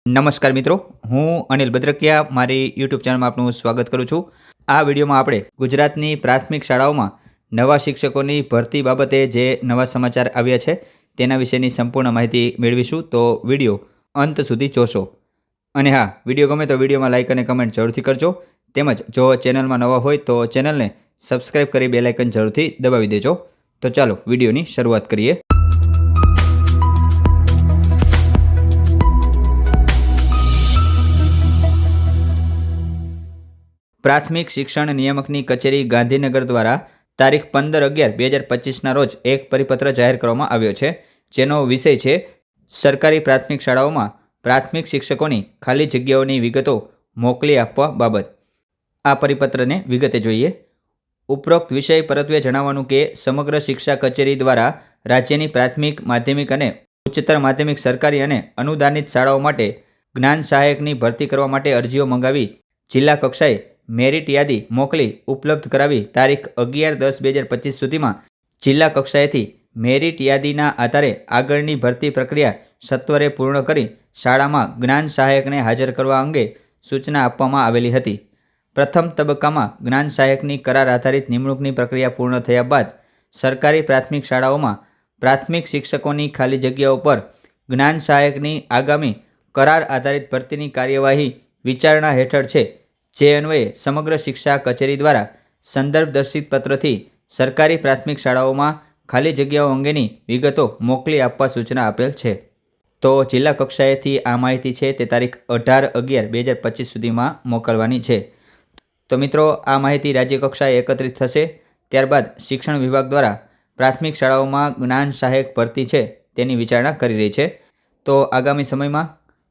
નમસ્કાર મિત્રો, હું અનિલ બદ્રકિયા મારી યુટ્યુબ ચેનલમાં આપનું સ્વાગત કરું છું। આ વિડીયોમાં આપણે ગુજરાતની પ્રાથમિક શાળાઓમાં નવા શિક્ષકોની ભરતી બાબતે જે નવા સમાચાર આવ્યા છે તેના વિશેની સંપૂર્ણ માહિતી મેળવીશું, તો વિડીયો અંત સુધી જોશો। અને હા, વિડીયો ગમે તો વિડીયોમાં લાઇક અને કમેન્ટ જરૂરથી કરજો, તેમજ જો ચેનલમાં નવા હોય તો ચેનલને સબસ્ક્રાઈબ કરી બેલ આઇકન જરૂરથી દબાવી દેજો। તો ચાલો વિડીયોની શરૂઆત કરીએ। પ્રાથમિક શિક્ષણ નિયામકની કચેરી ગાંધીનગર દ્વારા તારીખ 15/11/2025ના રોજ એક પરિપત્ર જાહેર કરવામાં આવ્યો છે, જેનો વિષય છે સરકારી પ્રાથમિક શાળાઓમાં પ્રાથમિક શિક્ષકોની ખાલી જગ્યાઓની વિગતો મોકલી આપવા બાબત। આ પરિપત્રને વિગતે જોઈએ। ઉપરોક્ત વિષય પરત્વે જણાવવાનું કે સમગ્ર શિક્ષા કચેરી દ્વારા રાજ્યની પ્રાથમિક, માધ્યમિક અને ઉચ્ચતર માધ્યમિક સરકારી અને અનુદાનિત શાળાઓ માટે જ્ઞાન સહાયકની ભરતી કરવા માટે અરજીઓ મંગાવી જિલ્લા કક્ષાએ મેરિટ યાદી મોકલી ઉપલબ્ધ કરાવી તારીખ 11/10/2025 સુધીમાં જિલ્લા કક્ષાએથી મેરિટ યાદીના આધારે આગળની ભરતી પ્રક્રિયા સત્વરે પૂર્ણ કરી શાળામાં જ્ઞાન સહાયકને હાજર કરવા અંગે સૂચના આપવામાં આવેલી હતી। પ્રથમ તબક્કામાં જ્ઞાન સહાયકની કરાર આધારિત નિમણૂકની પ્રક્રિયા પૂર્ણ થયા બાદ સરકારી પ્રાથમિક શાળાઓમાં પ્રાથમિક શિક્ષકોની ખાલી જગ્યાઓ પર જ્ઞાન સહાયકની આગામી કરાર આધારિત ભરતીની કાર્યવાહી વિચારણા હેઠળ છે, જે અન્વયે સમગ્ર શિક્ષા કચેરી દ્વારા સંદર્ભ દર્શિત પત્રથી સરકારી પ્રાથમિક શાળાઓમાં ખાલી જગ્યાઓ અંગેની વિગતો મોકલી આપવા સૂચના આપેલ છે। તો જિલ્લા કક્ષાએથી આ માહિતી છે તે તારીખ 18/11/2025 સુધીમાં મોકલવાની છે। તો મિત્રો, આ માહિતી રાજ્ય કક્ષાએ એકત્રિત થશે, ત્યારબાદ શિક્ષણ વિભાગ દ્વારા પ્રાથમિક શાળાઓમાં જ્ઞાન સહાયક ભરતી છે તેની વિચારણા કરી રહી છે। તો આગામી સમયમાં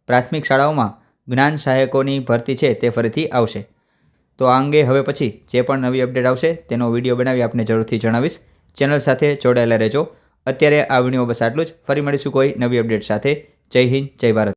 પ્રાથમિક શાળાઓમાં જ્ઞાન સહાયકોની ભરતી છે તે ફરીથી આવશે। તો આ અંગે હવે પછી જે પણ નવી અપડેટ આવશે તેનો વિડીયો બનાવી આપને જરૂરથી જણાવીશ। ચેનલ સાથે જોડાયેલા રહેજો। અત્યારે આ વિડીયો બસ આટલું જ। ફરી મળીશું કોઈ નવી અપડેટ સાથે। જય હિન્દ, જય ભારત।